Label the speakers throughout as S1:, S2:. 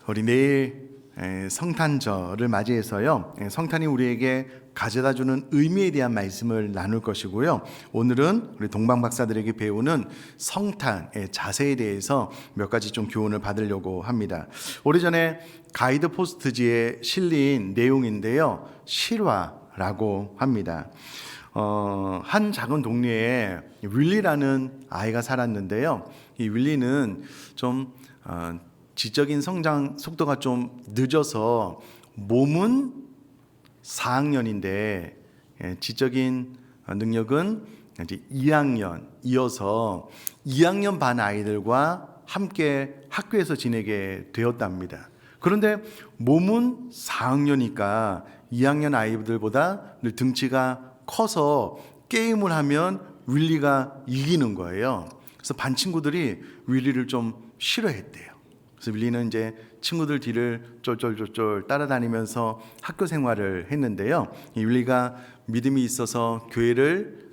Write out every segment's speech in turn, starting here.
S1: 우리 내일 성탄절을 맞이해서요, 성탄이 우리에게 가져다주는 의미에 대한 말씀을 나눌 것이고요. 오늘은 우리 동방 박사들에게 배우는 성탄의 자세에 대해서 몇 가지 좀 교훈을 받으려고 합니다. 오래전에 가이드 포스트지에 실린 내용인데요, 실화라고 합니다. 한 작은 동네에 윌리라는 아이가 살았는데요. 이 윌리는 좀 지적인 성장 속도가 좀 늦어서 몸은 4학년인데 지적인 능력은 이제 2학년 이어서 2학년 반 아이들과 함께 학교에서 지내게 되었답니다. 그런데 몸은 4학년이니까 2학년 아이들보다 늘 등치가 커서 게임을 하면 윌리가 이기는 거예요. 그래서 반 친구들이 윌리를 좀 싫어했대요. 그래서 윌리는 이제 친구들 뒤를 쫄쫄쫄쫄 따라다니면서 학교 생활을 했는데요. 이 윌리가 믿음이 있어서 교회를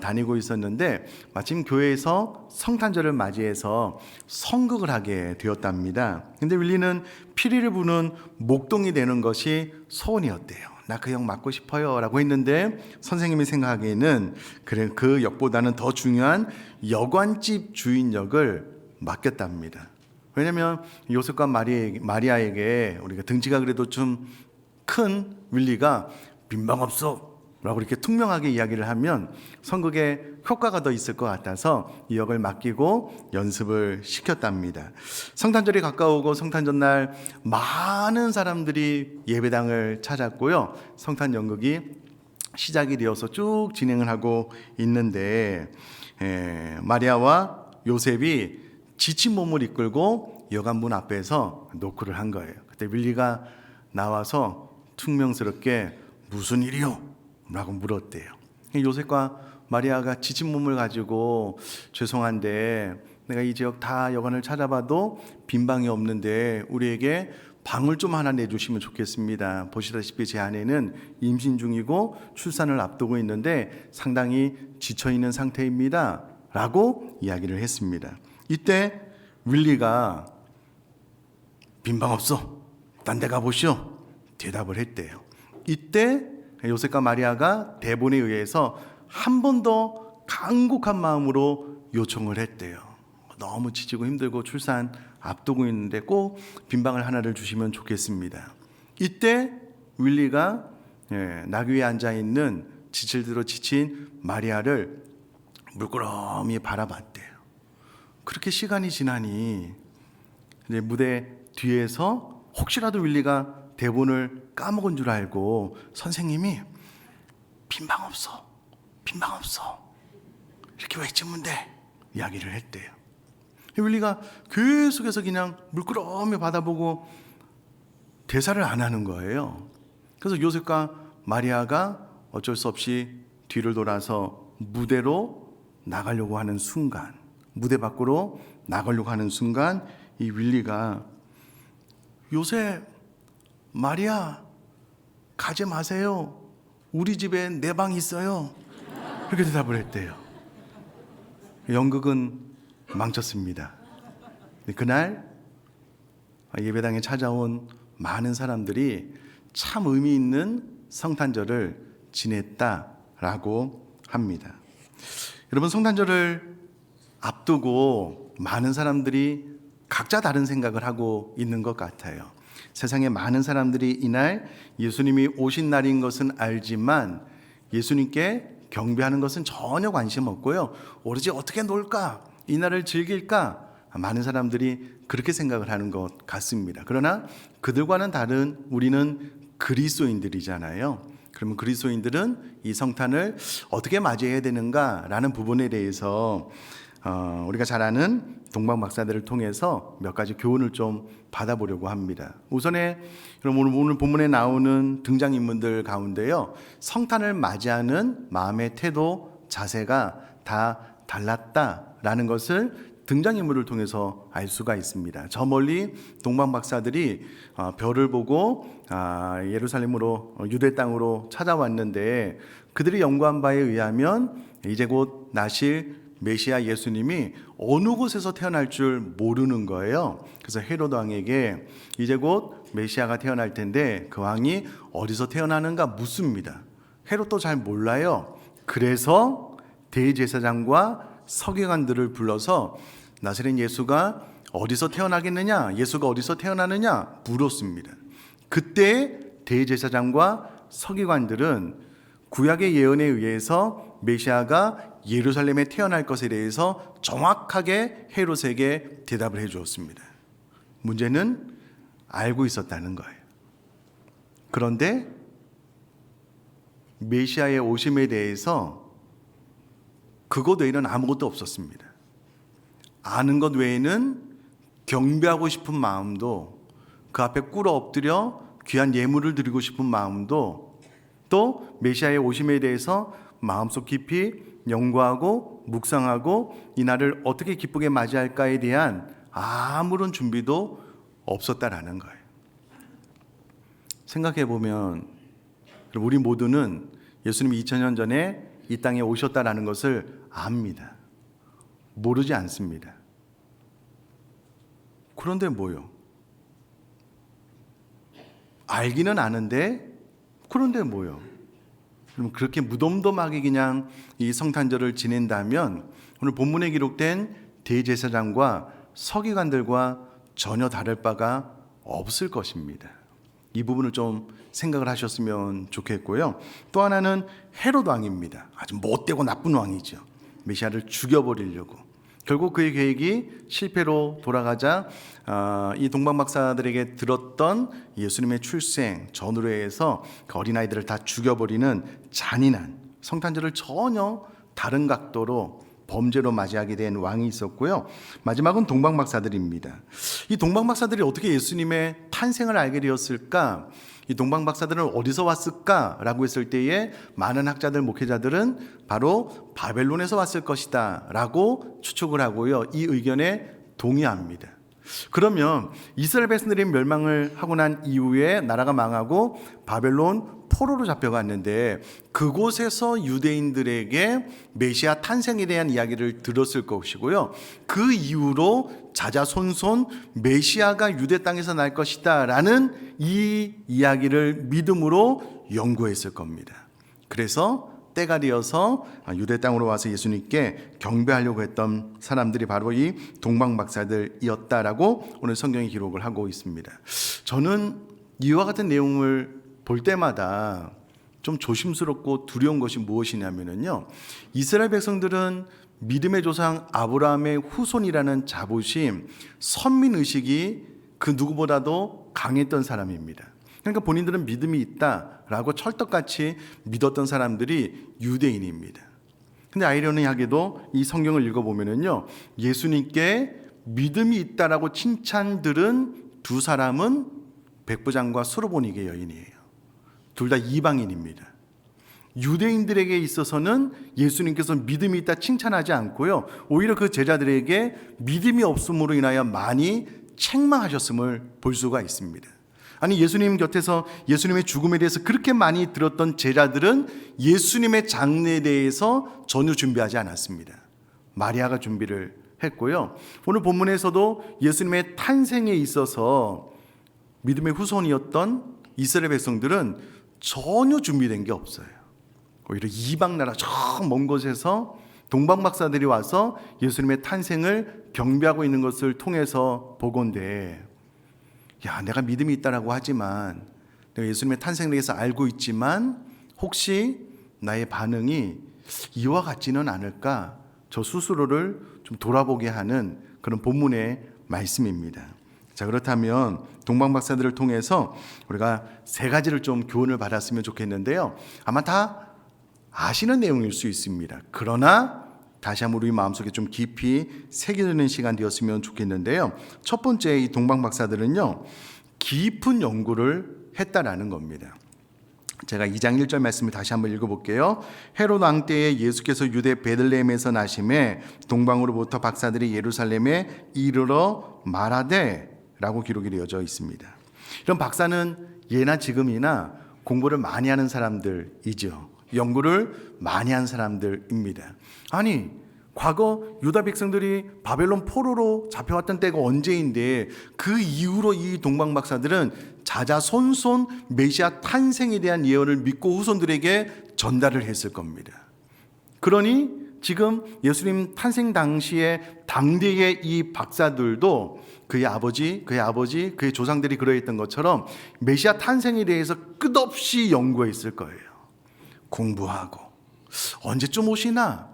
S1: 다니고 있었는데 마침 교회에서 성탄절을 맞이해서 성극을 하게 되었답니다. 근데 윌리는 피리를 부는 목동이 되는 것이 소원이었대요. 나 그 역 맡고 싶어요 라고 했는데 선생님이 생각하기에는 그래, 그 역보다는 더 중요한 여관집 주인 역을 맡겼답니다. 왜냐하면 요셉과 마리아에게 우리가 등치가 그래도 좀 큰 윌리가 빈방 없어 라고 이렇게 퉁명하게 이야기를 하면 성극에 효과가 더 있을 것 같아서 이 역을 맡기고 연습을 시켰답니다. 성탄절이 가까우고 성탄절날 많은 사람들이 예배당을 찾았고요. 성탄 연극이 시작이 되어서 쭉 진행을 하고 있는데 마리아와 요셉이 지친 몸을 이끌고 여관문 앞에서 노크를 한 거예요. 그때 윌리가 나와서 퉁명스럽게 무슨 일이요? 라고 물었대요. 요셉과 마리아가 지친 몸을 가지고 죄송한데 내가 이 지역 다 여관을 찾아봐도 빈 방이 없는데 우리에게 방을 좀 하나 내주시면 좋겠습니다. 보시다시피 제 아내는 임신 중이고 출산을 앞두고 있는데 상당히 지쳐있는 상태입니다. 라고 이야기를 했습니다. 이때 윌리가 빈 방 없어. 딴 데 가보시오. 대답을 했대요. 이때 요셉과 마리아가 대본에 의해서 한 번 더 간곡한 마음으로 요청을 했대요. 너무 지치고 힘들고 출산 앞두고 있는데 꼭 빈방을 하나를 주시면 좋겠습니다. 이때 윌리가 나귀 위에 앉아있는 지칠대로 지친 마리아를 물끄러미 바라봤대요. 그렇게 시간이 지나니 이제 무대 뒤에서 혹시라도 윌리가 대본을 까먹은 줄 알고 선생님이 빈방 없어 이렇게 외치면 돼 이야기를 했대요. 윌리가 계속해서 그냥 물끄러미 받아보고 대사를 안 하는 거예요. 그래서 요셉과 마리아가 어쩔 수 없이 뒤를 돌아서 무대로 나가려고 하는 순간, 무대 밖으로 나가려고 하는 순간 이 윌리가 요셉, 마리아 가지 마세요. 우리 집에 내 방이 있어요. 이렇게 대답을 했대요. 연극은 망쳤습니다. 그날 예배당에 찾아온 많은 사람들이 참 의미 있는 성탄절을 지냈다라고 합니다. 여러분, 성탄절을 앞두고 많은 사람들이 각자 다른 생각을 하고 있는 것 같아요. 세상에 많은 사람들이 이날 예수님이 오신 날인 것은 알지만 예수님께 경배하는 것은 전혀 관심 없고요. 오로지 어떻게 놀까? 이 날을 즐길까? 많은 사람들이 그렇게 생각을 하는 것 같습니다. 그러나 그들과는 다른 우리는 그리스도인들이잖아요. 그러면 그리스도인들은 이 성탄을 어떻게 맞이해야 되는가라는 부분에 대해서 우리가 잘 아는 동방 박사들을 통해서 몇 가지 교훈을 좀 받아보려고 합니다. 우선에 오늘 본문에 나오는 등장인물들 가운데요, 성탄을 맞이하는 마음의 태도, 자세가 다 달랐다라는 것을 등장인물을 통해서 알 수가 있습니다. 저 멀리 동방 박사들이 별을 보고 예루살렘으로 유대 땅으로 찾아왔는데 그들이 연구한 바에 의하면 이제 곧 나실 메시아 예수님이 어느 곳에서 태어날 줄 모르는 거예요. 그래서 헤로드 왕에게 이제 곧 메시아가 태어날 텐데 그 왕이 어디서 태어나는가 묻습니다. 헤롯도 잘 몰라요. 그래서 대제사장과 서기관들을 불러서 나사렛 예수가 어디서 태어나겠느냐, 예수가 어디서 태어나느냐 물었습니다. 그때 대제사장과 서기관들은 구약의 예언에 의해서 메시아가 예루살렘에 태어날 것에 대해서 정확하게 헤롯에게 대답을 해 주었습니다. 문제는 알고 있었다는 거예요. 그런데 메시아의 오심에 대해서 그것 외에는 아무것도 없었습니다. 아는 것 외에는 경배하고 싶은 마음도, 그 앞에 꿇어 엎드려 귀한 예물을 드리고 싶은 마음도, 또 메시아의 오심에 대해서 마음속 깊이 연구하고 묵상하고 이 날을 어떻게 기쁘게 맞이할까에 대한 아무런 준비도 없었다라는 거예요. 생각해 보면 우리 모두는 예수님이 2000년 전에 이 땅에 오셨다라는 것을 압니다. 모르지 않습니다. 그런데 뭐요? 알기는 아는데 그런데 뭐요? 그럼 그렇게 무덤덤하게 그냥 이 성탄절을 지낸다면 오늘 본문에 기록된 대제사장과 서기관들과 전혀 다를 바가 없을 것입니다. 이 부분을 좀 생각을 하셨으면 좋겠고요. 또 하나는 헤롯 왕입니다. 아주 못되고 나쁜 왕이죠. 메시아를 죽여버리려고. 결국 그의 계획이 실패로 돌아가자 이 동방박사들에게 들었던 예수님의 출생 전후로 해서 그 어린아이들을 다 죽여버리는 잔인한 성탄절을 전혀 다른 각도로 범죄로 맞이하게 된 왕이 있었고요. 마지막은 동방박사들입니다. 이 동방박사들이 어떻게 예수님의 탄생을 알게 되었을까? 이 동방박사들은 어디서 왔을까라고 했을 때에 많은 학자들, 목회자들은 바로 바벨론에서 왔을 것이다 라고 추측을 하고요. 이 의견에 동의합니다. 그러면 이스라엘 백성들이 멸망을 하고 난 이후에 나라가 망하고 바벨론 포로로 잡혀갔는데 그곳에서 유대인들에게 메시아 탄생에 대한 이야기를 들었을 것이고요. 그 이후로 자자손손 메시아가 유대 땅에서 날 것이다 라는 이 이야기를 믿음으로 연구했을 겁니다. 그래서 때가 되어서 유대 땅으로 와서 예수님께 경배하려고 했던 사람들이 바로 이 동방박사들이었다라고 오늘 성경이 기록을 하고 있습니다. 저는 이와 같은 내용을 볼 때마다 좀 조심스럽고 두려운 것이 무엇이냐면요, 이스라엘 백성들은 믿음의 조상 아브라함의 후손이라는 자부심, 선민의식이 그 누구보다도 강했던 사람입니다. 그러니까 본인들은 믿음이 있다라고 철떡같이 믿었던 사람들이 유대인입니다. 근데 아이러니하게도 이 성경을 읽어보면요, 예수님께 믿음이 있다라고 칭찬 들은 두 사람은 백부장과 수로보니게 여인이에요. 둘 다 이방인입니다. 유대인들에게 있어서는 예수님께서 믿음이 있다 칭찬하지 않고요, 오히려 그 제자들에게 믿음이 없음으로 인하여 많이 책망하셨음을 볼 수가 있습니다. 아니, 예수님 곁에서 예수님의 죽음에 대해서 그렇게 많이 들었던 제자들은 예수님의 장례에 대해서 전혀 준비하지 않았습니다. 마리아가 준비를 했고요. 오늘 본문에서도 예수님의 탄생에 있어서 믿음의 후손이었던 이스라엘 백성들은 전혀 준비된 게 없어요. 오히려 이방 나라 저 먼 곳에서 동방박사들이 와서 예수님의 탄생을 경배하고 있는 것을 통해서 보건대, 야, 내가 믿음이 있다라고 하지만, 내가 예수님의 탄생에 대해서 알고 있지만 혹시 나의 반응이 이와 같지는 않을까, 저 스스로를 좀 돌아보게 하는 그런 본문의 말씀입니다. 자, 그렇다면 동방박사들을 통해서 우리가 세 가지를 좀 교훈을 받았으면 좋겠는데요, 아마 다 아시는 내용일 수 있습니다. 그러나 다시 한번 우리 마음속에 좀 깊이 새겨드는 시간 되었으면 좋겠는데요, 첫 번째, 이 동방박사들은요 깊은 연구를 했다라는 겁니다. 제가 2장 1절 말씀을 다시 한번 읽어볼게요. 헤롯 왕 때에 예수께서 유대 베들레헴에서 나심에 동방으로부터 박사들이 예루살렘에 이르러 말하되 라고 기록이 되어져 있습니다. 이런 박사는 예나 지금이나 공부를 많이 하는 사람들이죠. 연구를 많이 한 사람들입니다. 아니, 과거 유다 백성들이 바벨론 포로로 잡혀왔던 때가 언제인데 그 이후로 이 동방박사들은 자자손손 메시아 탄생에 대한 예언을 믿고 후손들에게 전달을 했을 겁니다. 그러니 지금 예수님 탄생 당시에 당대의 이 박사들도 그의 아버지, 그의 조상들이 그러했던 것처럼 메시아 탄생에 대해서 끝없이 연구했을 거예요. 공부하고 언제쯤 오시나?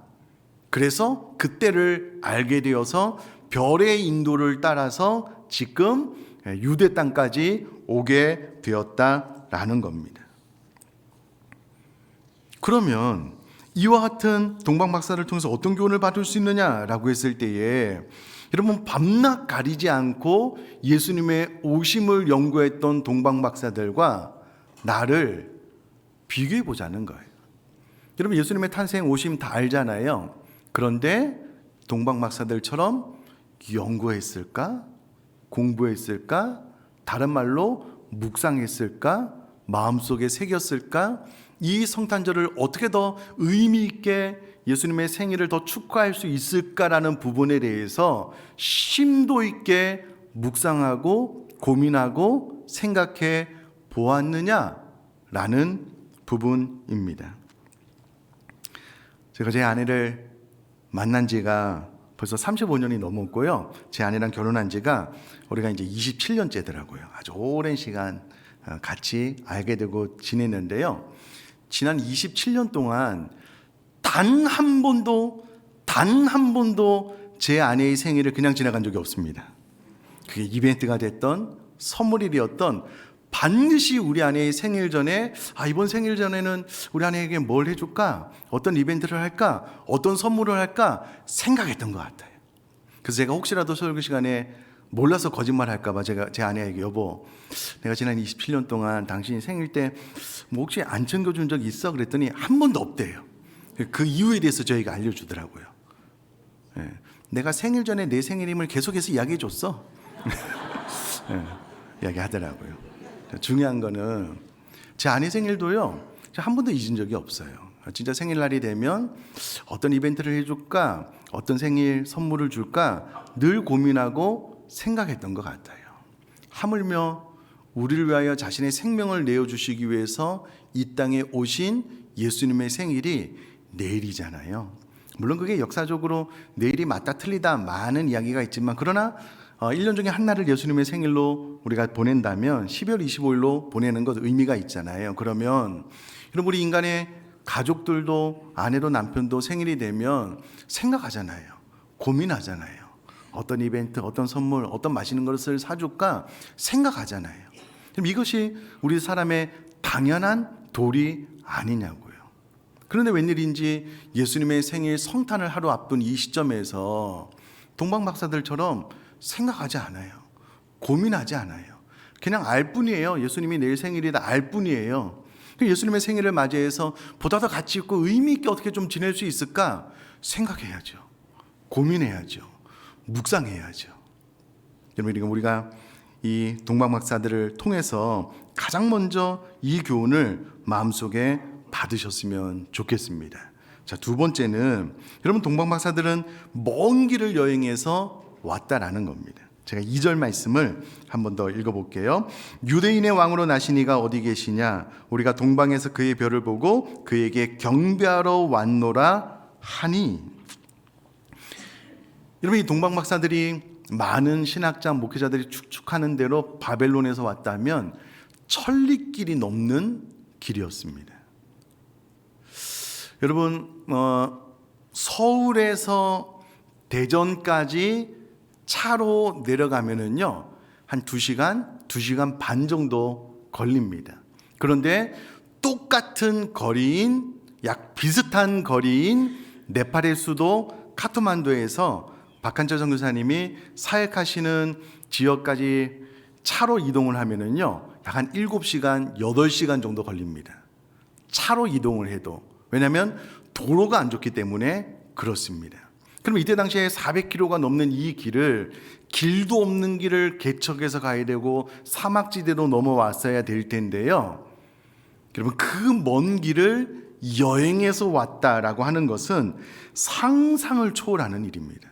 S1: 그래서 그때를 알게 되어서 별의 인도를 따라서 지금 유대 땅까지 오게 되었다라는 겁니다. 그러면 이와 같은 동방박사를 통해서 어떤 교훈을 받을 수 있느냐라고 했을 때에 여러분, 밤낮 가리지 않고 예수님의 오심을 연구했던 동방박사들과 나를 비교해 보자는 거예요. 여러분, 예수님의 탄생, 오심 다 알잖아요. 그런데 동방박사들처럼 연구했을까? 공부했을까? 다른 말로 묵상했을까? 마음속에 새겼을까? 이 성탄절을 어떻게 더 의미 있게 예수님의 생일을 더 축하할 수 있을까라는 부분에 대해서 심도 있게 묵상하고 고민하고 생각해 보았느냐라는 부분입니다. 제가 제 아내를 만난 지가 벌써 35년이 넘었고요. 제 아내랑 결혼한 지가 우리가 이제 27년째더라고요. 아주 오랜 시간 같이 알게 되고 지냈는데요. 지난 27년 동안 단 한 번도 제 아내의 생일을 그냥 지나간 적이 없습니다. 그게 이벤트가 됐던 선물일이었던 반드시 우리 아내의 생일 전에 이번 생일 전에는 우리 아내에게 뭘 해줄까? 어떤 이벤트를 할까? 어떤 선물을 할까? 생각했던 것 같아요. 그래서 제가 혹시라도 설교 시간에 몰라서 거짓말 할까봐 제가 제 아내에게 여보, 내가 지난 27년 동안 당신이 생일 때 뭐 혹시 안 챙겨준 적 있어? 그랬더니 한 번도 없대요. 그 이유에 대해서 저희가 알려주더라고요. 네. 내가 생일 전에 내 생일임을 계속해서 이야기해 줬어. 네. 이야기하더라고요. 중요한 거는 제 아내 생일도요, 한 번도 잊은 적이 없어요. 진짜 생일날이 되면 어떤 이벤트를 해줄까, 어떤 생일 선물을 줄까 늘 고민하고 생각했던 것 같아요. 하물며 우리를 위하여 자신의 생명을 내어주시기 위해서 이 땅에 오신 예수님의 생일이 내일이잖아요. 물론 그게 역사적으로 내일이 맞다 틀리다 많은 이야기가 있지만, 그러나 1년 중에 한 날을 예수님의 생일로 우리가 보낸다면 12월 25일로 보내는 것 의미가 있잖아요. 그러면 여러분, 우리 인간의 가족들도 아내도 남편도 생일이 되면 생각하잖아요. 고민하잖아요. 어떤 이벤트, 어떤 선물, 어떤 맛있는 것을 사줄까 생각하잖아요. 그럼 이것이 우리 사람의 당연한 도리 아니냐고요. 그런데 웬일인지 예수님의 생일 성탄을 하루 앞둔 이 시점에서 동방박사들처럼 생각하지 않아요. 고민하지 않아요. 그냥 알 뿐이에요. 예수님이 내일 생일이다 알 뿐이에요. 예수님의 생일을 맞이해서 보다 더 가치 있고 의미 있게 어떻게 좀 지낼 수 있을까 생각해야죠. 고민해야죠. 묵상해야죠. 여러분, 우리가 이 동방박사들을 통해서 가장 먼저 이 교훈을 마음속에 받으셨으면 좋겠습니다. 자, 두 번째는 여러분, 동방박사들은 먼 길을 여행해서 왔다라는 겁니다. 제가 2절 말씀을 한 번 더 읽어볼게요. 유대인의 왕으로 나신 이가 어디 계시냐? 우리가 동방에서 그의 별을 보고 그에게 경배하러 왔노라 하니. 여러분, 이 동방박사들이 많은 신학자, 목회자들이 축축하는 대로 바벨론에서 왔다면 천리길이 넘는 길이었습니다. 여러분, 서울에서 대전까지 차로 내려가면은요, 한 2시간 반 정도 걸립니다. 그런데 똑같은 거리인, 약 비슷한 거리인 네팔의 수도 카트만두에서 박한철 선교사님이 사역하시는 지역까지 차로 이동을 하면은요, 약 한 7시간, 8시간 정도 걸립니다. 차로 이동을 해도. 왜냐하면 도로가 안 좋기 때문에 그렇습니다. 그럼 이때 당시에 400km가 넘는 이 길을, 길도 없는 길을 개척해서 가야 되고 사막지대로 넘어왔어야 될 텐데요. 여러분, 그 먼 길을 여행에서 왔다라고 하는 것은 상상을 초월하는 일입니다.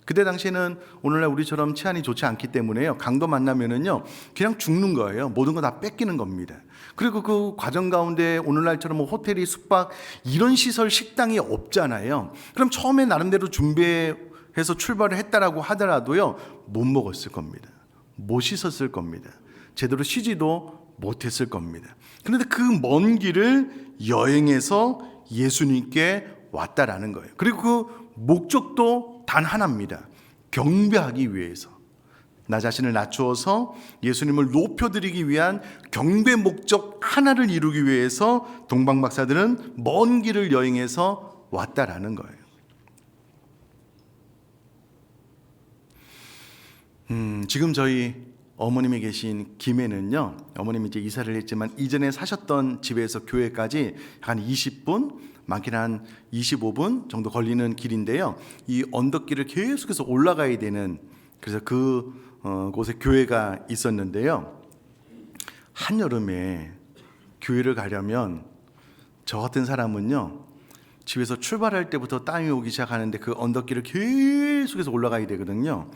S1: 그때 당시에는 오늘날 우리처럼 치안이 좋지 않기 때문에요. 강도 만나면은요, 그냥 죽는 거예요. 모든 거 다 뺏기는 겁니다. 그리고 그 과정 가운데 오늘날처럼 뭐 호텔이 숙박 이런 시설, 식당이 없잖아요. 그럼 처음에 나름대로 준비해서 출발을 했다라고 하더라도요, 못 먹었을 겁니다. 못 씻었을 겁니다. 제대로 쉬지도 못했을 겁니다. 그런데 그 먼 길을 여행해서 예수님께 왔다라는 거예요. 그리고 그 목적도 단 하나입니다. 경배하기 위해서. 나 자신을 낮추어서 예수님을 높여드리기 위한 경배 목적 하나를 이루기 위해서 동방 박사들은 먼 길을 여행해서 왔다라는 거예요. 지금 저희 어머님이 계신 김해는요, 어머님이 이제 이사를 했지만 이전에 사셨던 집에서 교회까지 한 20분, 많게는 한 25분 정도 걸리는 길인데요. 이 언덕길을 계속해서 올라가야 되는, 그래서 곳에 교회가 있었는데요. 한여름에 교회를 가려면 저 같은 사람은요, 집에서 출발할 때부터 땀이 오기 시작하는데 그 언덕길을 계속해서 올라가야 되거든요.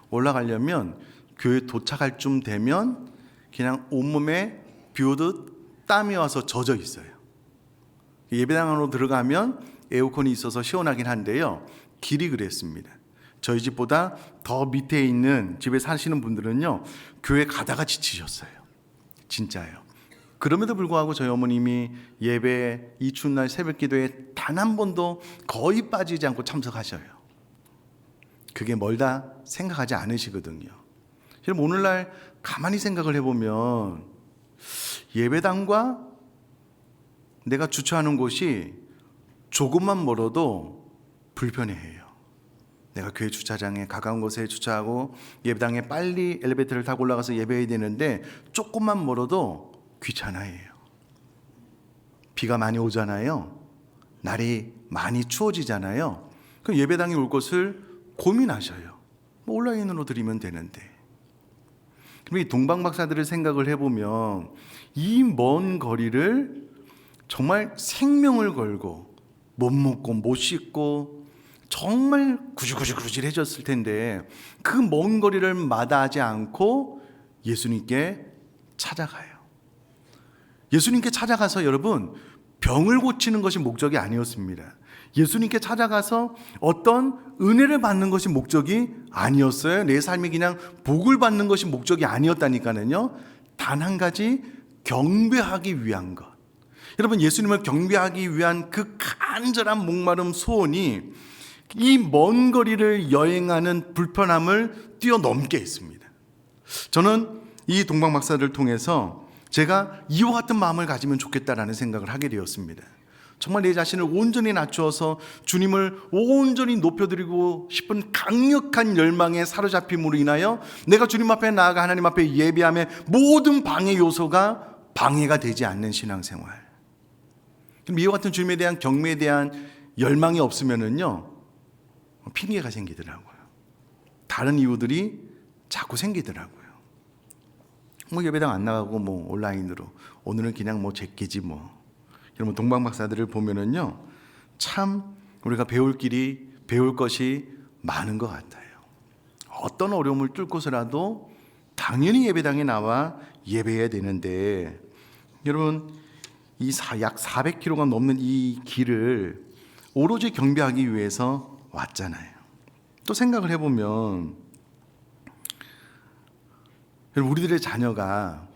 S1: 올라가려면 교회 도착할 쯤 되면 그냥 온몸에 비 오듯 땀이 와서 젖어 있어요. 예배당 안으로 들어가면 에어컨이 있어서 시원하긴 한데요, 길이 그랬습니다. 저희 집보다 더 밑에 있는 집에 사시는 분들은요, 교회 가다가 지치셨어요. 진짜요. 그럼에도 불구하고 저희 어머님이 예배 이 추운 날 새벽 기도에 단 한 번도 거의 빠지지 않고 참석하셔요. 그게 멀다 생각하지 않으시거든요. 여러분, 오늘날 가만히 생각을 해보면 예배당과 내가 주차하는 곳이 조금만 멀어도 불편해해요. 내가 교회 주차장에 가까운 곳에 주차하고 예배당에 빨리 엘리베이터를 타고 올라가서 예배해야 되는데 조금만 멀어도 귀찮아해요. 비가 많이 오잖아요. 날이 많이 추워지잖아요. 그럼 예배당에 올 것을 고민하셔요. 뭐 온라인으로 드리면 되는데. 그럼 이 동방 박사들을 생각을 해보면 이 먼 거리를 정말 생명을 걸고 못 먹고 못 씻고 정말 구질구질해졌을 텐데 그 먼 거리를 마다하지 않고 예수님께 찾아가요. 예수님께 찾아가서 여러분, 병을 고치는 것이 목적이 아니었습니다. 예수님께 찾아가서 어떤 은혜를 받는 것이 목적이 아니었어요. 내 삶이 그냥 복을 받는 것이 목적이 아니었다니까요. 단 한 가지, 경배하기 위한 것. 여러분, 예수님을 경배하기 위한 그 간절한 목마름 소원이 이 먼 거리를 여행하는 불편함을 뛰어넘게 했습니다. 저는 이 동방 박사를 통해서 제가 이와 같은 마음을 가지면 좋겠다라는 생각을 하게 되었습니다. 정말 내 자신을 온전히 낮추어서 주님을 온전히 높여드리고 싶은 강력한 열망에 사로잡힘으로 인하여 내가 주님 앞에 나아가 하나님 앞에 예배함의 모든 방해 요소가 방해가 되지 않는 신앙생활. 그럼 이와 같은 주님에 대한 경배에 대한 열망이 없으면은요, 핑계가 생기더라고요. 다른 이유들이 자꾸 생기더라고요. 뭐 예배당 안 나가고 뭐 온라인으로 오늘은 그냥 뭐 제끼지 뭐. 여러분, 동방 박사들을 보면은요, 참 우리가 배울 것이 많은 것 같아요. 어떤 어려움을 뚫고서라도 당연히 예배당에 나와 예배해야 되는데, 여러분, 이 약 400km가 넘는 이 길을 오로지 경배하기 위해서 왔잖아요. 또 생각을 해보면 우리들의 자녀가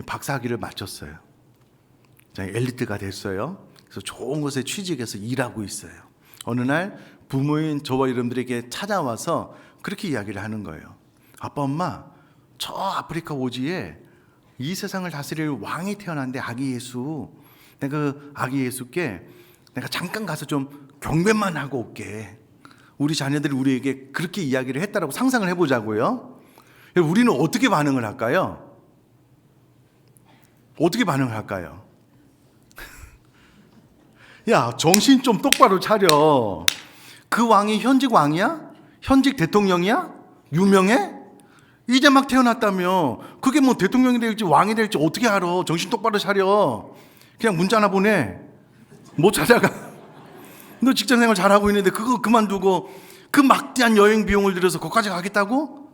S1: 박사학위를 마쳤어요. 엘리트가 됐어요. 그래서 좋은 곳에 취직해서 일하고 있어요. 어느 날 부모인 저와 여러분들에게 찾아와서 그렇게 이야기를 하는 거예요. 아빠, 엄마, 저 아프리카 오지에 이 세상을 다스릴 왕이 태어났는데 아기 예수, 내가 그 아기 예수께 내가 잠깐 가서 좀 경배만 하고 올게. 우리 자녀들이 우리에게 그렇게 이야기를 했다라고 상상을 해보자고요. 우리는 어떻게 반응을 할까요? 어떻게 반응을 할까요? 야, 정신 좀 똑바로 차려. 그 왕이 현직 왕이야? 현직 대통령이야? 유명해? 이제 막 태어났다며. 그게 뭐 대통령이 될지 왕이 될지 어떻게 알아? 정신 똑바로 차려. 그냥 문자나 보내. 못 찾아가. 너 직장 생활 잘하고 있는데 그거 그만두고 그 막대한 여행 비용을 들여서 거기까지 가겠다고?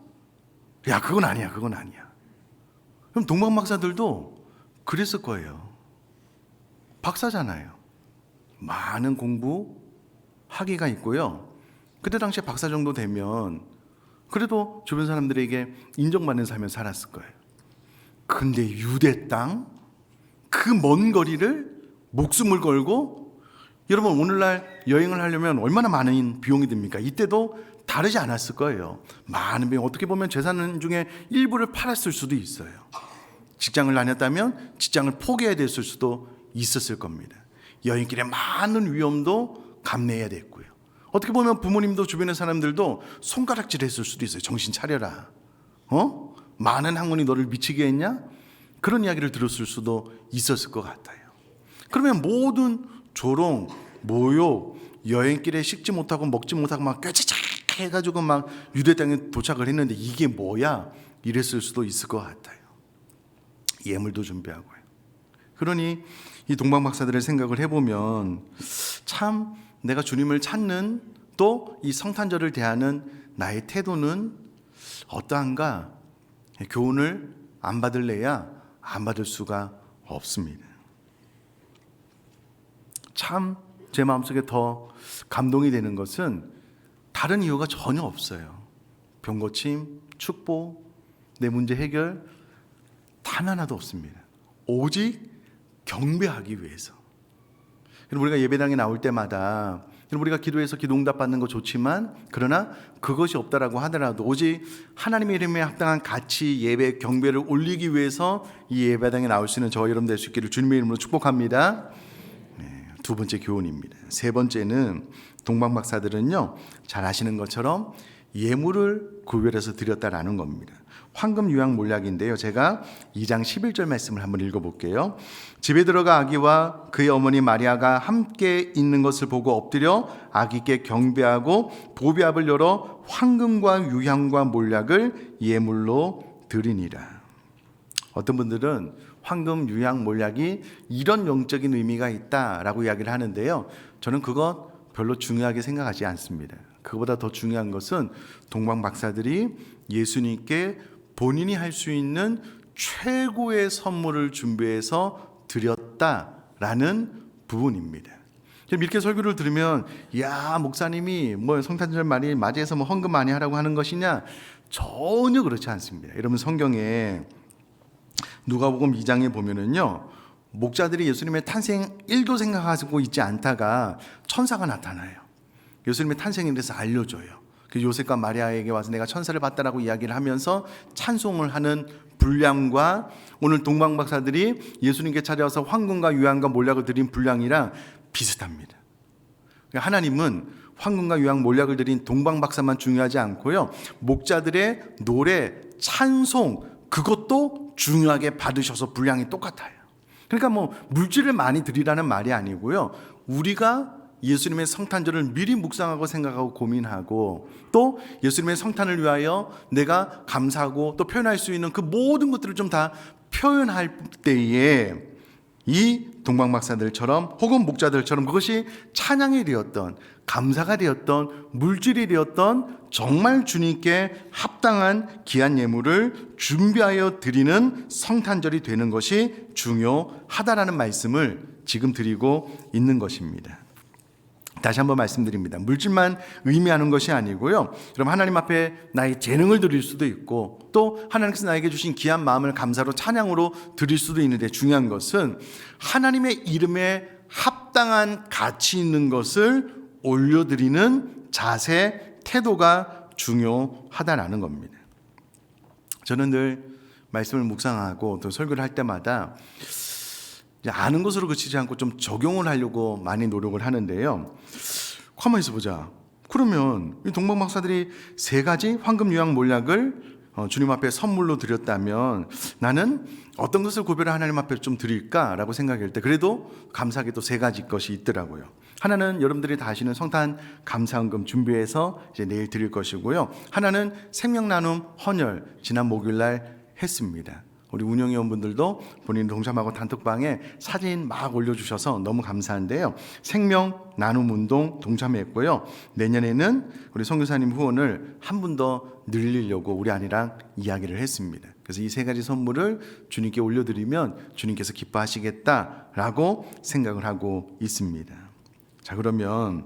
S1: 야, 그건 아니야. 그건 아니야. 그럼 동방 박사들도 그랬을 거예요. 박사잖아요. 많은 공부 학위가 있고요. 그때 당시에 박사 정도 되면 그래도 주변 사람들에게 인정받는 삶을 살았을 거예요. 근데 유대 땅, 그 먼 거리를 목숨을 걸고, 여러분 오늘날 여행을 하려면 얼마나 많은 비용이 듭니까? 이때도 다르지 않았을 거예요. 많은 비용, 어떻게 보면 재산 중에 일부를 팔았을 수도 있어요. 직장을 다녔다면 직장을 포기해야 됐을 수도 있었을 겁니다. 여행길에 많은 위험도 감내해야 됐고요. 어떻게 보면 부모님도 주변의 사람들도 손가락질 했을 수도 있어요. 정신 차려라. 많은 학문이 너를 미치게 했냐? 그런 이야기를 들었을 수도 있었을 것 같아요. 그러면 모든 조롱, 모욕, 여행길에 식지 못하고 먹지 못하고 막 꾀지작 해가지고 막 유대 땅에 도착을 했는데 이게 뭐야? 이랬을 수도 있을 것 같아요. 예물도 준비하고요. 그러니 이 동방 박사들의 생각을 해보면 참 내가 주님을 찾는 또 이 성탄절을 대하는 나의 태도는 어떠한가? 교훈을 안 받을래야 안 받을 수가 없습니다. 참 제 마음속에 더 감동이 되는 것은 다른 이유가 전혀 없어요. 병고침, 축복, 내 문제 해결 단 하나도 없습니다. 오직 경배하기 위해서. 우리가 예배당에 나올 때마다 우리가 기도해서 기도 응답 받는 거 좋지만, 그러나 그것이 없다라고 하더라도 오직 하나님의 이름에 합당한 가치, 예배, 경배를 올리기 위해서 이 예배당에 나올 수 있는 저와 여러분 될 수 있기를 주님의 이름으로 축복합니다. 두 번째 교훈입니다. 세 번째는 동방 박사들은요, 잘 아시는 것처럼 예물을 구별해서 드렸다라는 겁니다. 황금 유향 몰약인데요, 제가 2장 11절 말씀을 한번 읽어볼게요. 집에 들어가 아기와 그의 어머니 마리아가 함께 있는 것을 보고 엎드려 아기께 경배하고 보배압을 열어 황금과 유향과 몰약을 예물로 드리니라. 어떤 분들은 황금 유향 몰약이 이런 영적인 의미가 있다라고 이야기를 하는데요, 저는 그것 별로 중요하게 생각하지 않습니다. 그보다 더 중요한 것은 동방 박사들이 예수님께 본인이 할 수 있는 최고의 선물을 준비해서 드렸다라는 부분입니다. 이렇게 설교를 들으면, 야, 목사님이 뭐 성탄절 많이 맞이해서 뭐 헌금 많이 하라고 하는 것이냐? 전혀 그렇지 않습니다. 여러분 성경에 누가복음 2장에 보면은요, 목자들이 예수님의 탄생 1도 생각하고 있지 않다가 천사가 나타나요. 예수님의 탄생에 대해서 알려줘요. 그 요셉과 마리아에게 와서 내가 천사를 봤다라고 이야기를 하면서 찬송을 하는 분량과 오늘 동방 박사들이 예수님께 찾아와서 황금과 유향과 몰약을 드린 분량이랑 비슷합니다. 하나님은 황금과 유향 몰약을 드린 동방 박사만 중요하지 않고요, 목자들의 노래, 찬송, 그것도 중요하게 받으셔서 분량이 똑같아요. 그러니까 뭐 물질을 많이 드리라는 말이 아니고요, 우리가 예수님의 성탄절을 미리 묵상하고 생각하고 고민하고 또 예수님의 성탄을 위하여 내가 감사하고 또 표현할 수 있는 그 모든 것들을 좀 다 표현할 때에 이 동방 박사들처럼 혹은 목자들처럼 그것이 찬양이 되었던, 감사가 되었던, 물질이 되었던 정말 주님께 합당한 귀한 예물을 준비하여 드리는 성탄절이 되는 것이 중요하다라는 말씀을 지금 드리고 있는 것입니다. 다시 한번 말씀드립니다. 물질만 의미하는 것이 아니고요, 여러분 하나님 앞에 나의 재능을 드릴 수도 있고 또 하나님께서 나에게 주신 귀한 마음을 감사로 찬양으로 드릴 수도 있는데, 중요한 것은 하나님의 이름에 합당한 가치 있는 것을 올려드리는 자세, 태도가 중요하다라는 겁니다. 저는 늘 말씀을 묵상하고 또 설교를 할 때마다 아는 것으로 그치지 않고 좀 적용을 하려고 많이 노력을 하는데요, 가만히 있어 보자. 그러면 이 동방 박사들이 세 가지 황금 유향 몰약을 주님 앞에 선물로 드렸다면 나는 어떤 것을 구별해 하나님 앞에 좀 드릴까라고 생각할 때 그래도 감사하게 또 세 가지 것이 있더라고요. 하나는 여러분들이 다 아시는 성탄 감사헌금 준비해서 이제 내일 드릴 것이고요, 하나는 생명 나눔 헌혈 지난 목요일 날 했습니다. 우리 운영위원분들도 본인 동참하고 단톡방에 사진 막 올려주셔서 너무 감사한데요. 생명 나눔 운동 동참했고요. 내년에는 우리 선교사님 후원을 한 분 더 늘리려고 우리 아내랑 이야기를 했습니다. 그래서 이 세 가지 선물을 주님께 올려드리면 주님께서 기뻐하시겠다라고 생각을 하고 있습니다. 자, 그러면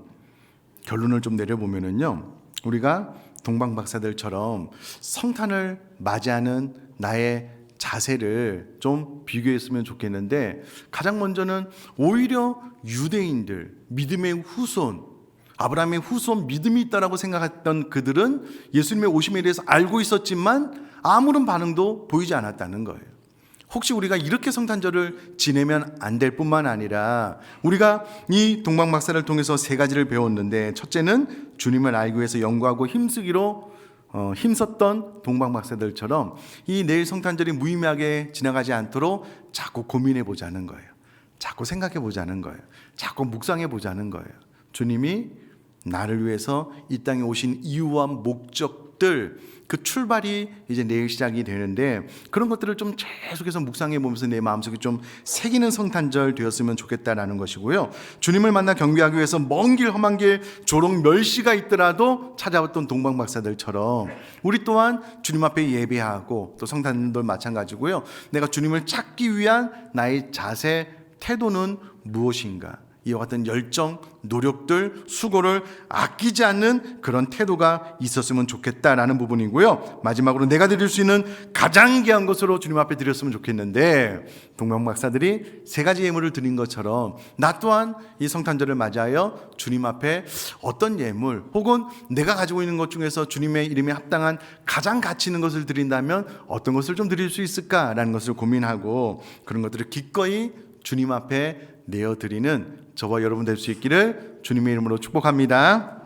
S1: 결론을 좀 내려보면은요, 우리가 동방박사들처럼 성탄을 맞이하는 나의 자세를 좀 비교했으면 좋겠는데, 가장 먼저는 오히려 유대인들, 믿음의 후손, 아브라함의 후손 믿음이 있다라고 생각했던 그들은 예수님의 오심에 대해서 알고 있었지만 아무런 반응도 보이지 않았다는 거예요. 혹시 우리가 이렇게 성탄절을 지내면 안 될 뿐만 아니라, 우리가 이 동방박사를 통해서 세 가지를 배웠는데, 첫째는 주님을 알기 위해서 연구하고 힘쓰기로 힘썼던 동방박사들처럼 이 내일 성탄절이 무의미하게 지나가지 않도록 자꾸 고민해 보자는 거예요. 자꾸 생각해 보자는 거예요. 자꾸 묵상해 보자는 거예요. 주님이 나를 위해서 이 땅에 오신 이유와 목적들, 그 출발이 이제 내일 시작이 되는데, 그런 것들을 좀 계속해서 묵상해 보면서 내 마음속에 좀 새기는 성탄절 되었으면 좋겠다라는 것이고요. 주님을 만나 경배하기 위해서 먼 길 험한 길 조롱 멸시가 있더라도 찾아왔던 동방박사들처럼 우리 또한 주님 앞에 예배하고, 또 성탄절도 마찬가지고요. 내가 주님을 찾기 위한 나의 자세, 태도는 무엇인가? 이와 같은 열정, 노력들, 수고를 아끼지 않는 그런 태도가 있었으면 좋겠다라는 부분이고요. 마지막으로 내가 드릴 수 있는 가장 귀한 것으로 주님 앞에 드렸으면 좋겠는데, 동방박사들이 세 가지 예물을 드린 것처럼 나 또한 이 성탄절을 맞이하여 주님 앞에 어떤 예물, 혹은 내가 가지고 있는 것 중에서 주님의 이름에 합당한 가장 가치 있는 것을 드린다면 어떤 것을 좀 드릴 수 있을까라는 것을 고민하고, 그런 것들을 기꺼이 주님 앞에 내어드리는 저와 여러분 될 수 있기를 주님의 이름으로 축복합니다.